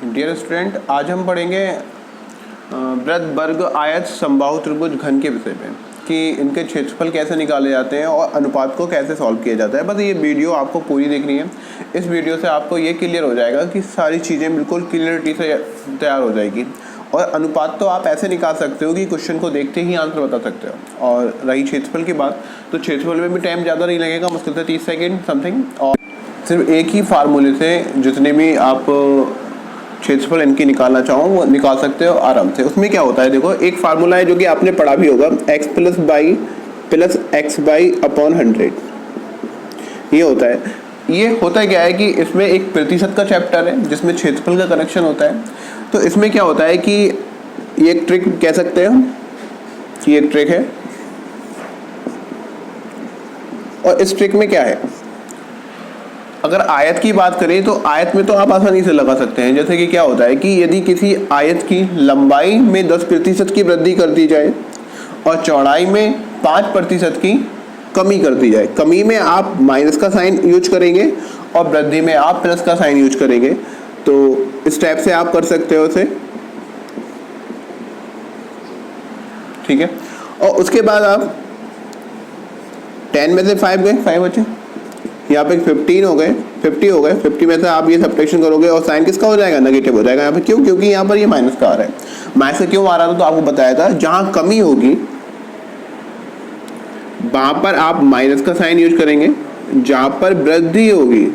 Dear student, आज हम पढ़ेंगे वृत्त, वर्ग, आयत, समबाहु त्रिभुज, घन के विषय में कि इनके क्षेत्रफल कैसे निकाले जाते हैं और अनुपात को कैसे सॉल्व किया जाता है। बस ये वीडियो आपको पूरी देखनी है। इस वीडियो से आपको ये क्लियर हो जाएगा कि सारी चीज़ें बिल्कुल क्लियरिटी से तैयार हो जाएगी। और अनुपात तो आप ऐसे निकाल सकते हो कि क्वेश्चन को देखते ही आंसर बता सकते हो। और रही क्षेत्रफल की बात, तो क्षेत्रफल में भी टाइम ज़्यादा नहीं लगेगा, मुश्किल से 30 सेकेंड समथिंग। और सिर्फ एक ही फार्मूले से जितने भी आप क्षेत्रफल इनकी निकालना चाहो वो निकाल सकते हो आराम से। उसमें क्या होता है, देखो एक फार्मूला है जो कि आपने पढ़ा भी होगा, x plus by plus x by upon 100। ये होता है। ये होता क्या है कि इसमें एक प्रतिशत का चैप्टर है जिसमें क्षेत्रफल का कनेक्शन होता है। तो इसमें क्या होता है कि ये एक ट्रिक कह सकते हैं कि एक ट्रिक है। और इस ट्रिक में क्या है, अगर आयत की बात करें तो आयत में तो आप आसानी से लगा सकते हैं। जैसे कि क्या होता है कि यदि किसी आयत की लंबाई में 10% की वृद्धि कर दी जाए और चौड़ाई में 5% की कमी कर दी जाए, कमी में आप माइनस का साइन यूज करेंगे और वृद्धि में आप प्लस का साइन यूज करेंगे, तो इस टाइप से आप कर सकते हो उसे, ठीक है। और उसके बाद आप 10 में से 5 गए, 5 बचे, यहाँ पे 15 हो गए, 50 हो गए, 50 में से आप ये सब्ट्रैक्शन करोगे और साइन किसका हो जाएगा, नेगेटिव हो जाएगा यहाँ पे। क्यों? क्योंकि यहाँ पर ये माइनस का आ रहा है। माइनस से क्यों आ रहा था तो आपको बताया था, जहां कमी होगी वहां पर आप माइनस का साइन यूज करेंगे, जहां पर वृद्धि होगी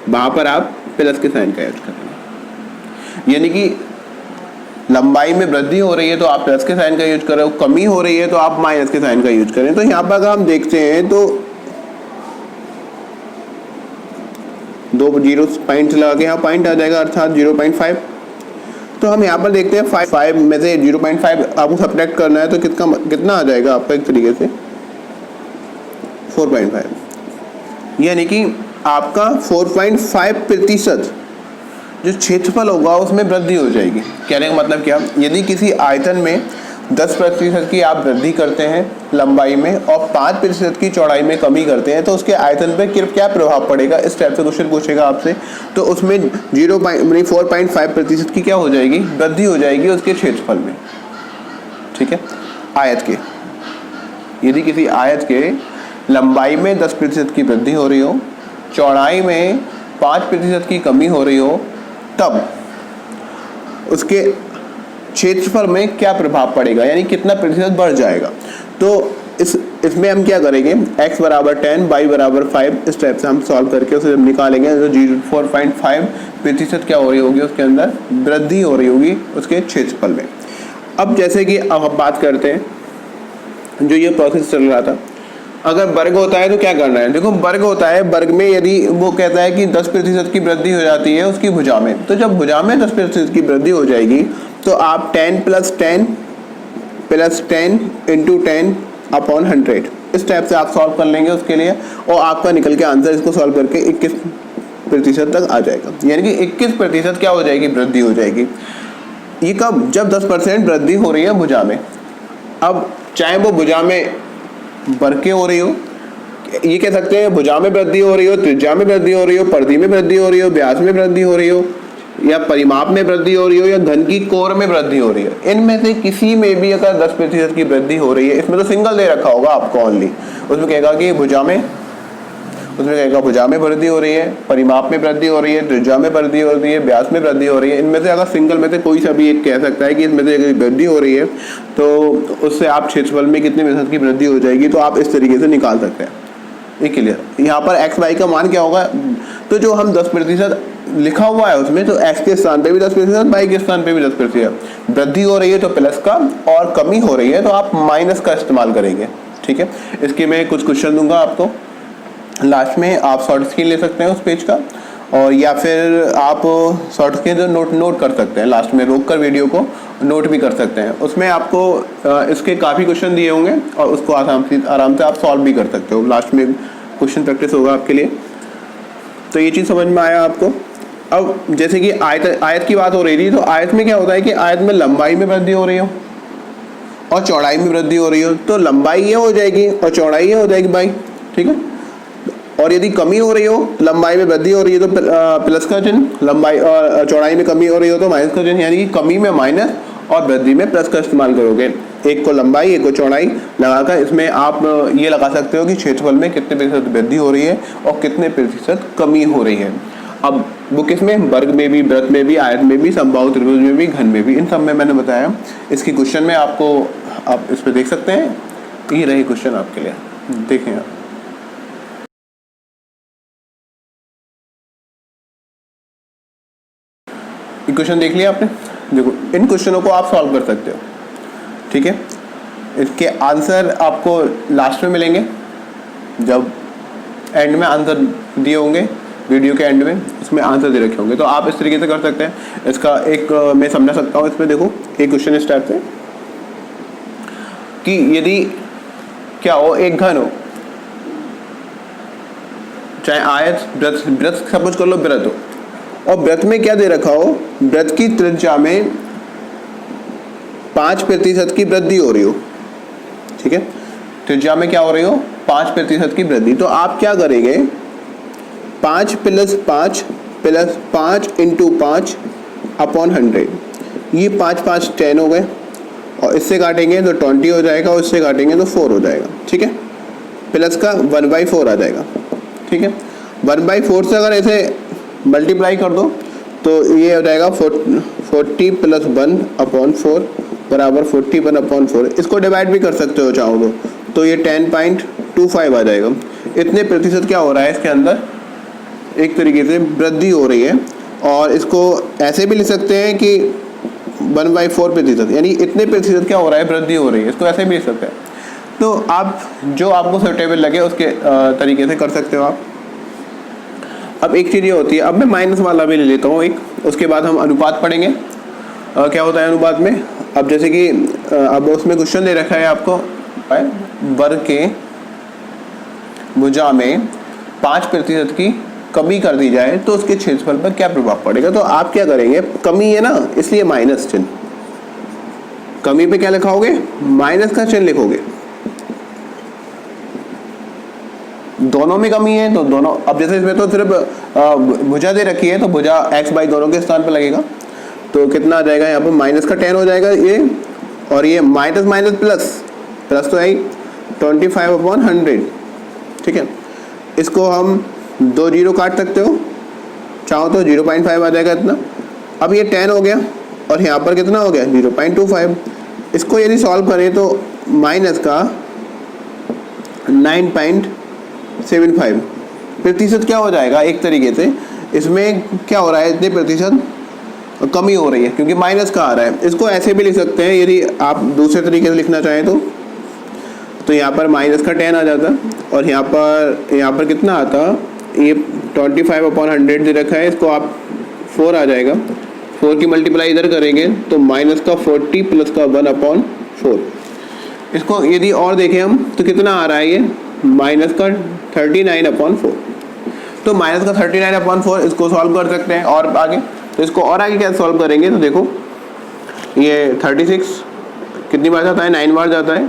वहां पर आप प्लस के साइन का यूज करेंगे। यानी कि लंबाई में वृद्धि हो रही है तो आप प्लस के साइन का यूज करें, कमी हो रही है तो आप माइनस के साइन का यूज करें। तो यहाँ पर अगर हम देखते हैं तो 2 जीरो पॉइंट लगा के यहाँ पॉइंट आ जाएगा, अर्थात 0.5। तो हम यहाँ पर देखते हैं 5 में से 0.5 आपको सब्ट्रैक्ट करना है तो कितना आ जाएगा आपका, एक तरीके से 4.5। यानी कि आपका 4.5% जो क्षेत्रफल होगा उसमें वृद्धि हो जाएगी। कहने का मतलब क्या, यदि किसी आयतन में 10% की आप वृद्धि करते हैं लंबाई में और 5% की चौड़ाई में कमी करते हैं तो उसके आयतन पे क्या प्रभाव पड़ेगा, इस टाइप से क्वेश्चन पूछेगा आपसे। तो उसमें 4.5% की क्या हो जाएगी, वृद्धि हो जाएगी उसके क्षेत्रफल में, ठीक है, आयत के। यदि किसी आयत के लंबाई में 10% की वृद्धि हो रही हो, चौड़ाई में 5% की कमी हो रही हो, तब उसके क्षेत्रफल में क्या प्रभाव पड़ेगा, यानी कितना प्रतिशत बढ़ जाएगा। तो इसमें हम क्या करेंगे, x बराबर 10, y बराबर 5, इस टाइप से हम सॉल्व करके उसे जब निकालेंगे तो 4.5% क्या हो रही होगी, उसके अंदर वृद्धि हो रही होगी उसके क्षेत्रफल में। अब जैसे कि अब हम बात करते हैं जो ये प्रोसेस चल रहा था, अगर वर्ग होता है तो क्या करना है। देखो वर्ग होता है, वर्ग में यदि वो कहता है कि 10% की वृद्धि हो जाती है उसकी भुजा में, तो जब भुजा में 10% की वृद्धि हो जाएगी तो आप 10 प्लस 10 प्लस 10 इंटू 10 अपॉन 100 इस टाइप से आप सॉल्व कर लेंगे उसके लिए, और आपका निकल के आंसर इसको सॉल्व करके 21% तक आ जाएगा। यानी कि 21% क्या हो जाएगी, वृद्धि हो जाएगी। ये कब, जब 10% वृद्धि हो रही है भुजा में। अब चाहे वो भुजा में वर्ग हो रही हो, ये कह सकते हैं भुजा में वृद्धि हो रही हो, त्रिज्या में वृद्धि हो रही हो, परिधि में वृद्धि हो रही हो, व्यास में वृद्धि हो रही हो, या परिमाप में वृद्धि हो रही हो, या घन की कोर में वृद्धि हो रही है, इनमें से किसी में भी अगर 10% की वृद्धि हो रही है, इसमें तो सिंगल दे रखा होगा आपको ओनली, उसमें कहेगा कि भुजा में, उसमें कहेगा भुजा में वृद्धि हो रही है, परिमाप में वृद्धि हो रही है, त्रिज्या में वृद्धि हो रही है, व्यास में वृद्धि हो रही है। इनमें से अगर सिंगल में से कोई सा भी एक कह सकता है कि इसमें से अगर वृद्धि हो रही है तो उससे आप क्षेत्रफल में कितने प्रतिशत की वृद्धि हो जाएगी, तो आप इस तरीके से निकाल सकते हैं। ये क्लियर। यहाँ पर एक्स वाई का मान क्या होगा, तो जो हम 10% लिखा हुआ है उसमें, तो एक्स के स्थान पे भी 10%, वाई के स्थान पे भी 10%। वृद्धि हो रही है तो प्लस का, और कमी हो रही है तो आप माइनस का इस्तेमाल करेंगे, ठीक है। इसके मैं कुछ क्वेश्चन दूंगा आपको लास्ट में, आप शॉर्ट स्क्रीन ले सकते हैं उस पेज का, और या फिर आप शॉर्ट स्क्रीन जो नोट कर सकते हैं, लास्ट में रोक कर वीडियो को नोट भी कर सकते हैं। उसमें आपको इसके काफ़ी क्वेश्चन दिए होंगे और उसको आराम से आप सॉल्व भी कर सकते हो। लास्ट में क्वेश्चन प्रैक्टिस होगा आपके लिए। तो ये चीज़ समझ में आया आपको। अब जैसे कि आयत की बात हो रही थी, तो आयत में क्या होता है कि आयत में लंबाई में वृद्धि हो रही हो और चौड़ाई में वृद्धि हो रही हो, तो लंबाई ये हो जाएगी और चौड़ाई ये हो जाएगी भाई, ठीक है। और यदि कमी हो रही हो, लंबाई में वृद्धि हो रही है तो प्लस का चिन्ह, लंबाई और चौड़ाई में कमी हो रही हो तो माइनस का चिन्ह, यानी कि कमी में माइनस और वृद्धि में प्लस का इस्तेमाल करोगे। एक को लंबाई एक को चौड़ाई लगाकर इसमें आप ये लगा सकते हो कि क्षेत्रफल में कितने प्रतिशत वृद्धि हो रही है और कितने प्रतिशत कमी हो रही है। अब वो किसमें, वर्ग में भी, वृत्त में भी, आयत में भी, समबाहु त्रिभुज में भी, घन में भी, इन सब में मैंने बताया। इसकी क्वेश्चन में आपको आप इस पर देख सकते हैं, ये रही क्वेश्चन आपके लिए, देखें आप। क्वेश्चन देख लिया आपने, देखो इन क्वेश्चनों को आप सॉल्व कर सकते हो, ठीक है। इसके आंसर आपको लास्ट में मिलेंगे, जब एंड में आंसर दिए होंगे, वीडियो के एंड में इसमें आंसर दे रखे होंगे, तो आप इस तरीके से कर सकते हैं। इसका एक मैं समझा सकता हूँ, इसमें देखो एक क्वेश्चन इस टाइप से कि यदि क्या हो, एक घन हो, चाहे आयत, वृत्त सपोज कर लो वृत्त हो, और वृत्त में क्या दे रखा हो, वृत्त की त्रिज्या में 5% की वृद्धि हो रही हो, ठीक है। त्रिज्या में क्या हो रही हो, 5% की वृद्धि। तो आप क्या करेंगे, 5 + 5 + 5 × 5 अपॉन 100, ये 5 5 10 हो गए, और इससे काटेंगे तो 20 हो जाएगा, और इससे काटेंगे तो 4 हो जाएगा, ठीक है। प्लस का 1/4 आ जाएगा, ठीक है। 1/4 से अगर ऐसे मल्टीप्लाई कर दो तो ये हो जाएगा 40 + 1/4 बराबर 41/4। इसको डिवाइड भी कर सकते हो चाहो तो ये 10.25 आ जाएगा। इतने प्रतिशत क्या हो रहा है इसके अंदर, एक तरीके से वृद्धि हो रही है। और इसको ऐसे भी लिख सकते हैं कि 1/4%, यानी इतने प्रतिशत क्या हो रहा है, वृद्धि हो रही है, इसको ऐसे भी लिख सकते हैं। तो आप जो आपको सूटेबल लगे उसके तरीके से कर सकते हो आप। अब एक चीज़ ये होती है, अब मैं माइनस वाला भी ले लेता हूँ एक, उसके बाद हम अनुपात पढ़ेंगे क्या होता है अनुपात में। अब जैसे कि अब उसमें क्वेश्चन दे रखा है आपको, वर्ग के भुजा में 5% की कमी कर दी जाए तो उसके क्षेत्रफल पर क्या प्रभाव पड़ेगा। तो आप क्या करेंगे, कमी है ना इसलिए माइनस चिन्ह, कमी पे क्या लिखाओगे, माइनस का चिन्ह लिखोगे। दोनों में कमी है तो दोनों, अब जैसे इसमें तो सिर्फ भुजा दे रखी है तो भुजा x/y दोनों के स्थान पर लगेगा, तो कितना आ जाएगा, यहाँ पर माइनस का 10 हो जाएगा ये, और ये माइनस माइनस प्लस तो है 25/100, ठीक है। इसको हम 2 0 काट सकते हो, चाहो तो 0.5 आ जाएगा इतना। अब ये 10 हो गया और यहाँ पर कितना हो गया 0.25। इसको यदि सॉल्व करें तो माइनस का 9.75 प्रतिशत क्या हो जाएगा, एक तरीके से इसमें क्या हो रहा है, इतने प्रतिशत कमी हो रही है क्योंकि माइनस का आ रहा है। इसको ऐसे भी लिख सकते हैं यदि आप दूसरे तरीके से लिखना चाहें तो यहाँ पर माइनस का 10 आ जाता, और यहाँ पर कितना आता, ये 25/100 दे रखा है, इसको आप 4 आ जाएगा, 4 की मल्टीप्लाई इधर करेंगे तो माइनस का 40 प्लस का 1/4। इसको यदि और देखें हम तो कितना आ रहा है, ये माइनस का 39/4। तो माइनस का 39/4 इसको सॉल्व कर सकते हैं। और आगे तो इसको और आगे क्या सॉल्व करेंगे तो देखो ये 36 कितनी बार जाता है, 9 बार जाता है,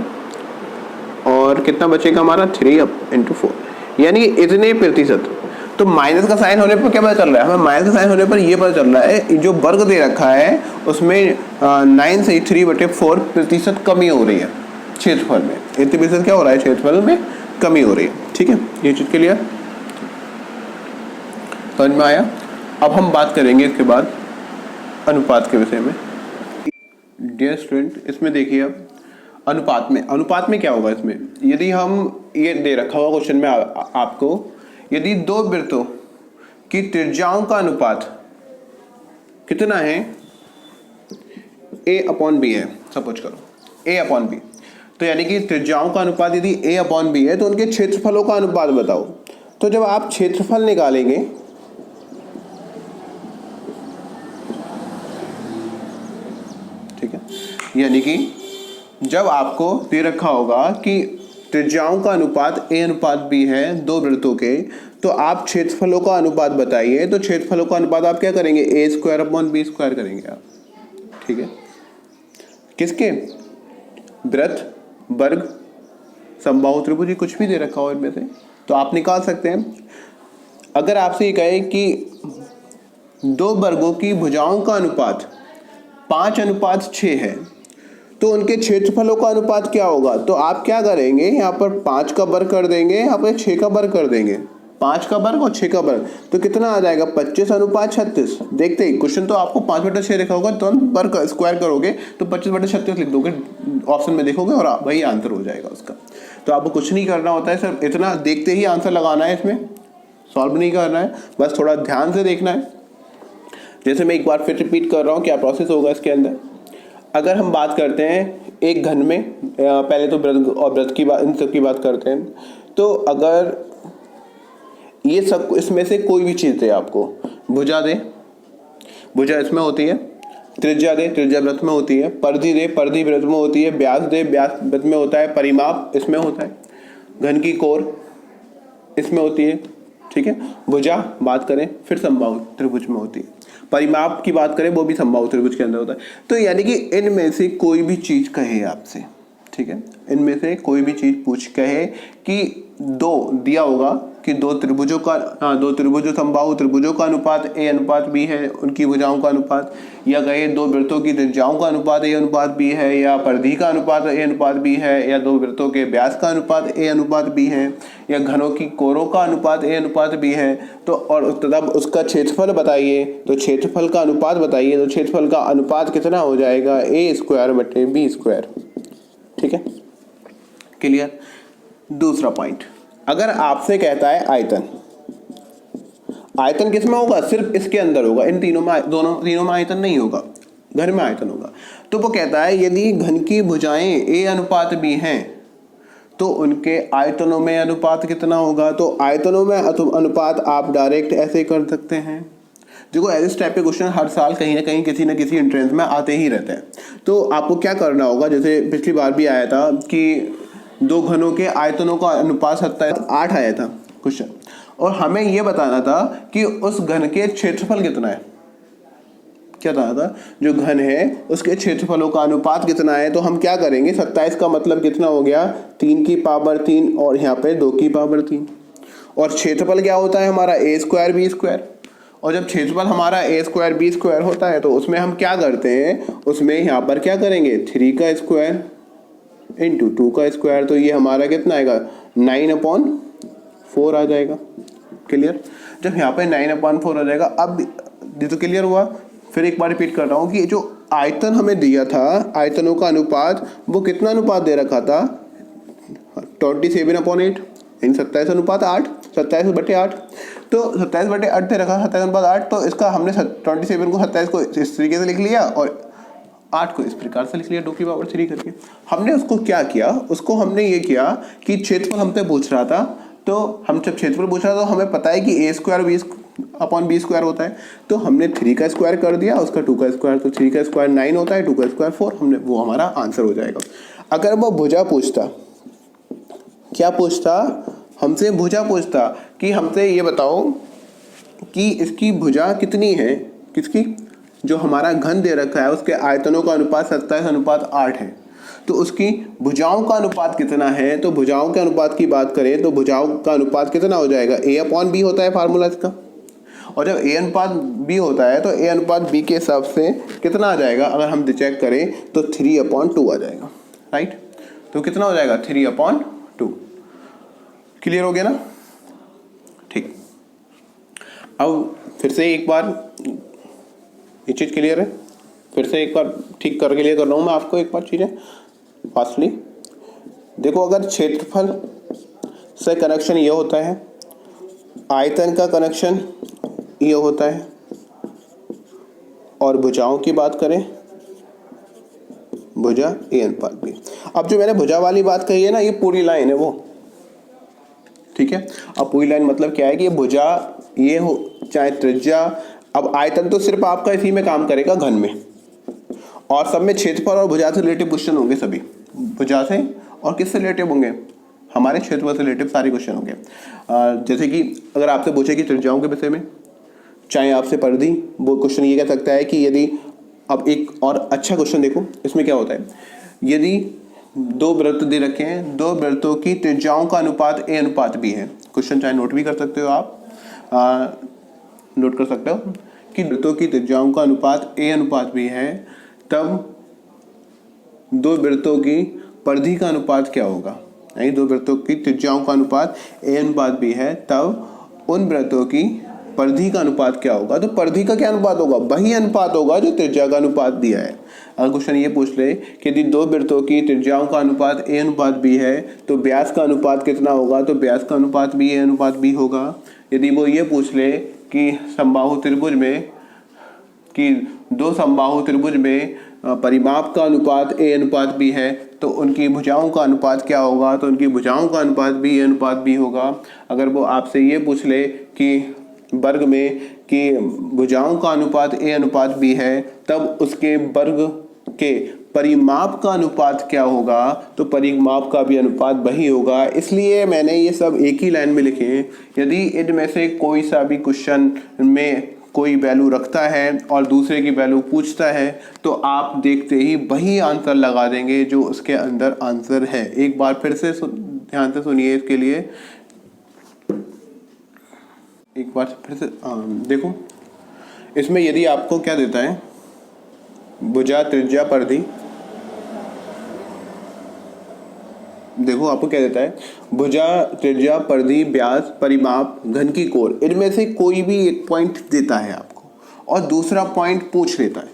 और कितना बचेगा हमारा 3 × 4, यानी इतने प्रतिशत। तो माइनस का साइन होने पर क्या पता चल रहा है हमें, माइनस का साइन होने पर ये पता चल रहा है जो वर्ग दे रखा है उसमें 9 से 3/4 प्रतिशत कमी हो रही है क्षेत्रफल में। इतने प्रतिशत क्या हो रहा है, क्षेत्रफल में कमी हो रही है, ठीक है। ये चीज क्लियर समझ में आया। अब हम बात करेंगे इसके बाद अनुपात के विषय में। डियर स्टूडेंट, इसमें देखिए अब अनुपात में क्या होगा, इसमें यदि हम ये दे रखा हुआ क्वेश्चन में आपको, यदि दो वृत्तों की त्रिज्याओं का अनुपात कितना है, A/B है, सपोज करो A/B, तो यानी कि त्रिज्याओं का अनुपात यदि A/B है तो उनके क्षेत्रफलों का अनुपात बताओ। तो जब आप क्षेत्रफल निकालेंगे ठीक है, यानी कि जब आपको दे रखा होगा कि त्रिज्याओं का अनुपात A/B है दो वृत्तों के, तो आप क्षेत्रफलों का अनुपात बताइए। तो क्षेत्रफलों का अनुपात आप क्या करेंगे, A²/B² करेंगे आप, ठीक है। किसके, वृत्त, वर्ग, समबाहु त्रिभुज, कुछ भी दे रखा हो इनमें से, तो आप निकाल सकते हैं। अगर आपसे ये कहे कि दो वर्गों की भुजाओं का अनुपात 5:6 है तो उनके क्षेत्रफलों का अनुपात क्या होगा, तो आप क्या करेंगे, यहाँ पर 5 का वर्ग कर देंगे, यहाँ पर 6 का वर्ग कर देंगे। 5 का वर्ग और 6 का वर्ग तो कितना आ जाएगा, 25:36। देखते ही क्वेश्चन तो आपको 5/6 लिखा होगा, तो हम वर्ग स्क्वायर करोगे तो 25/36 लिख दोगे, ऑप्शन में देखोगे और वही आंसर हो जाएगा उसका। तो आपको कुछ नहीं करना होता है, सिर्फ इतना देखते ही आंसर लगाना है, इसमें सॉल्व नहीं करना है, बस थोड़ा ध्यान से देखना है। जैसे मैं एक बार फिर रिपीट कर रहा हूँ क्या प्रोसेस होगा इसके अंदर। अगर हम बात करते हैं एक घन में, पहले तो वृत्त और वृत्त की बात, इन सब की बात करते हैं। तो अगर ये सब इसमें से कोई भी चीज़ दे आपको, भुजा दे, भुजा इसमें होती है, त्रिज्या दे, त्रिज्या वृत्त में होती है, परिधि दे, परिधि वृत्त में होती है, व्यास दे, व्यास वृत्त में होता है, परिमाप इसमें होता है, घन की कोर इसमें होती है, ठीक है। भुजा बात करें फिर समबाहु त्रिभुज में होती है, परिमाप की बात करें वो भी समबाहु त्रिभुज के अंदर होता है। तो यानी कि इनमें से कोई भी चीज कहे आपसे, ठीक है, इनमें से कोई भी चीज पूछ कहे कि दो दिया होगा कि दो त्रिभुजों का, दो त्रिभुजों समबाहु त्रिभुजों का अनुपात a अनुपात b है, उनकी भुजाओं का अनुपात, या कहे दो वृत्तों की त्रिज्याओं का अनुपात a अनुपात b है, या परिधि का अनुपात a अनुपात b है, या दो वृत्तों के व्यास का अनुपात a अनुपात b है, या घनों की कोरों का अनुपात a अनुपात b है, तो और तब उसका क्षेत्रफल बताइए, तो क्षेत्रफल का अनुपात बताइए, तो क्षेत्रफल का अनुपात कितना हो जाएगा, a²/b²। ठीक है, क्लियर। दूसरा पॉइंट, अगर आपसे कहता है आयतन, आयतन किस में होगा, सिर्फ इसके अंदर होगा, इन तीनों में, तीनों में आयतन नहीं होगा, घर में आयतन होगा। तो वो कहता है यदि घन की भुजाएं a अनुपात b हैं तो उनके आयतनों में अनुपात कितना होगा। तो आयतनों में अनुपात आप डायरेक्ट ऐसे कर सकते हैं। देखो इस टाइप के क्वेश्चन हर साल कहीं ना किसी एंट्रेंस में आते ही रहते हैं। तो आपको क्या करना होगा, जैसे पिछली बार भी आया था कि दो घनों के आयतनों का अनुपात 8 आया था क्वेश्चन, और हमें यह बताना था कि उस घन के क्षेत्रफल कितना है। क्या बताना था, जो घन है उसके क्षेत्रफलों का अनुपात कितना है। तो हम क्या करेंगे, 27 का मतलब कितना हो गया, 3 की पावर 3 और यहाँ पे 2 की पावर 3, और क्षेत्रफल क्या होता है हमारा a²b²। और जब क्षेत्रफल हमारा a²b² होता है तो उसमें हम क्या करते हैं, उसमें यहाँ पर क्या करेंगे, 3 का स्क्वायर इंटू 2 का स्क्वायर, तो ये हमारा कितना आएगा, 9/4 आ जाएगा। क्लियर। जब यहाँ पे 9/4 आ जाएगा, अब ये तो क्लियर हुआ। फिर एक बार रिपीट कर रहा हूँ कि जो आयतन हमें दिया था, आयतनों का अनुपात, वो कितना अनुपात दे रखा था, 27/8, 27/8, 27/8। तो 27/8 दे रखा, 27/8। तो इसका हमने 27 को 27 को इस तरीके से लिख लिया और 8 को इस प्रकार से लिख लिया, 2 की पावर 3 करके। हमने उसको क्या किया, उसको हमने ये किया कि क्षेत्रफल हमसे पूछ रहा था, तो हम जब क्षेत्रफल पूछ रहा था तो हमें पता है कि a²/b² होता है, तो हमने 3 का स्क्वायर कर दिया, उसका 2 का स्क्वायर, तो 3 का स्क्वायर 9 होता है, 2 का स्क्वायर 4, हमने वो हमारा आंसर हो जाएगा। अगर वो भुजा पूछता, क्या पूछता, हमसे भुजा पूछता कि हमसे ये बताओ कि इसकी भुजा कितनी है, किसकी, जो हमारा घन दे रखा है उसके आयतनों का अनुपात 27/8 है, तो उसकी भुजाओं का अनुपात कितना है। तो भुजाओं के अनुपात की बात करें तो भुजाओं का अनुपात कितना हो जाएगा, a/b होता है फार्मूला इसका, और जब a/b होता है तो a/b के हिसाब से कितना आ जाएगा, अगर हम चेक करें तो 3/2 आ जाएगा, राइट। तो कितना हो जाएगा, 3/2। क्लियर हो गया ना, ठीक। अब फिर से एक बार ये चीज़ क्लियर है, फिर से एक बार ठीक कर क्लियर कर रहा हूँ मैं आपको एक बार चीज़ें फास्टली। देखो अगर क्षेत्रफल से कनेक्शन ये होता है, आयतन का कनेक्शन ये होता है, और भुजाओं की बात करें, भुजा a/b। अब जो मैंने भुजा वाली बात कही है ना, ये पूरी लाइन है वो, ठीक है। अब पूरी लाइन मतलब क्या है कि ये भुजा ये हो चाहे त्रिज्या, अब आयतन तो सिर्फ आपका इसी में काम करेगा घन में, और सब में क्षेत्रफल और भुजा से रिलेटिव क्वेश्चन होंगे, सभी भुजा से और किससे रिलेटिव होंगे, हमारे क्षेत्रफल से रिलेटिव सारे क्वेश्चन होंगे। जैसे कि अगर आपसे पूछे कि त्रिज्याओं के विषय में, चाहे आपसे परिधि, वो क्वेश्चन ये कह सकता है कि यदि, अब एक और अच्छा क्वेश्चन देखो इसमें क्या होता है, यदि दो वृत्त दे रखे हैं, दो वृत्तों की त्रिज्याओं का अनुपात a/b है, क्वेश्चन चाहे नोट भी कर सकते हो आप, नोट कर सकते हो कि वृत्तों की त्रिज्याओं का अनुपात a अनुपात b है, तब दो वृत्तों की परिधि का अनुपात क्या होगा। यानी दो वृत्तों की त्रिज्याओं का अनुपात a अनुपात b है, तब उन वृत्तों की परिधि का अनुपात क्या होगा। तो परिधि का क्या अनुपात होगा, वही अनुपात होगा जो त्रिज्या का अनुपात दिया है। अगर क्वेश्चन ये पूछ ले कि यदि दो वृत्तों की त्रिज्याओं का अनुपात a अनुपात b है तो व्यास का अनुपात कितना होगा, तो व्यास का अनुपात भी a अनुपात b होगा। यदि वो ये पूछ ले कि समबाहु त्रिभुज में कि दो समबाहु त्रिभुज में परिमाप का अनुपात a अनुपात b है तो उनकी भुजाओं का अनुपात क्या होगा, तो उनकी भुजाओं का अनुपात भी a अनुपात b होगा। अगर वो आपसे ये पूछ ले कि वर्ग में कि भुजाओं का अनुपात a अनुपात b है, तब उसके वर्ग के परिमाप का अनुपात क्या होगा, तो परिमाप का भी अनुपात वही होगा। इसलिए मैंने ये सब एक ही लाइन में लिखे हैं। यदि इनमें से कोई सा भी क्वेश्चन में कोई वैल्यू रखता है और दूसरे की वैल्यू पूछता है तो आप देखते ही वही आंसर लगा देंगे जो उसके अंदर आंसर है। एक बार फिर से ध्यान से सुनिए इसके लिए, एक बार फिर से देखो, इसमें यदि आपको क्या देता है, भुजा त्रिज्या परिधि, देखो आपको क्या देता है, भुजा त्रिज्या परिधि व्यास परिमाप घन की कोण, इनमें से कोई भी एक पॉइंट देता है आपको और दूसरा पॉइंट पूछ लेता है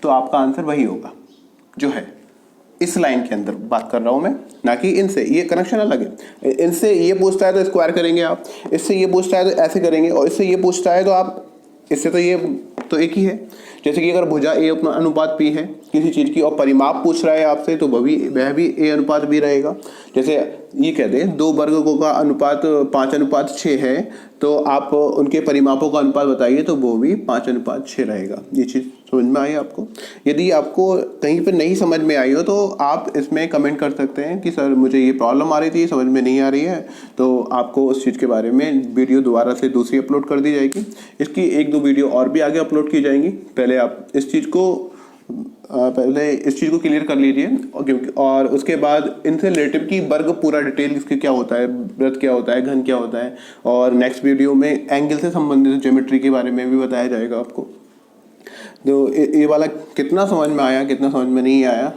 तो आपका आंसर वही होगा जो है। इस लाइन के अंदर बात कर रहा हूं मैं, ना कि इनसे, ये कनेक्शन अलग है। इनसे ये पूछता है तो स्क्वायर करेंगे आप, इससे ये पूछता है तो ऐसे करेंगे, और इससे ये पूछता है तो आप इससे, तो ये तो एक ही है। जैसे कि अगर भुजा a अनुपात p है किसी चीज़ की और परिमाप पूछ रहा है आपसे तो वह भी a अनुपात b रहेगा। जैसे ये कहते हैं दो वर्गों का अनुपात 5:6 है तो आप उनके परिमापों का अनुपात बताइए तो वो भी 5:6 रहेगा। ये चीज़ समझ में आई आपको। यदि आपको कहीं पर नहीं समझ में आई हो तो आप इसमें कमेंट कर सकते हैं कि सर मुझे ये प्रॉब्लम आ रही थी, समझ में नहीं आ रही है, तो आपको उस चीज़ के बारे में वीडियो दोबारा से दूसरी अपलोड कर दी जाएगी। इसकी 1-2 वीडियो और भी आगे अपलोड की जाएंगी। पहले आप इस चीज़ को क्लियर कर लीजिए और उसके बाद इनसे रिलेटिव की वर्ग पूरा डिटेल इसके क्या होता है, वृत्त क्या होता है, घन क्या होता है, और नेक्स्ट वीडियो में एंगल से संबंधित ज्योमेट्री के बारे में भी बताया जाएगा आपको। तो ये वाला कितना समझ में आया, कितना समझ में नहीं आया,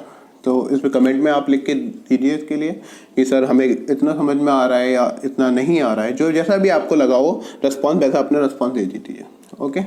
तो इसमें कमेंट में आप लिख के दीजिए इसके लिए कि सर हमें इतना समझ में आ रहा है या इतना नहीं आ रहा है। जो जैसा भी आपको लगा हो रिस्पॉन्स, वैसा अपना रिस्पॉन्स दे दीजिए। ओके।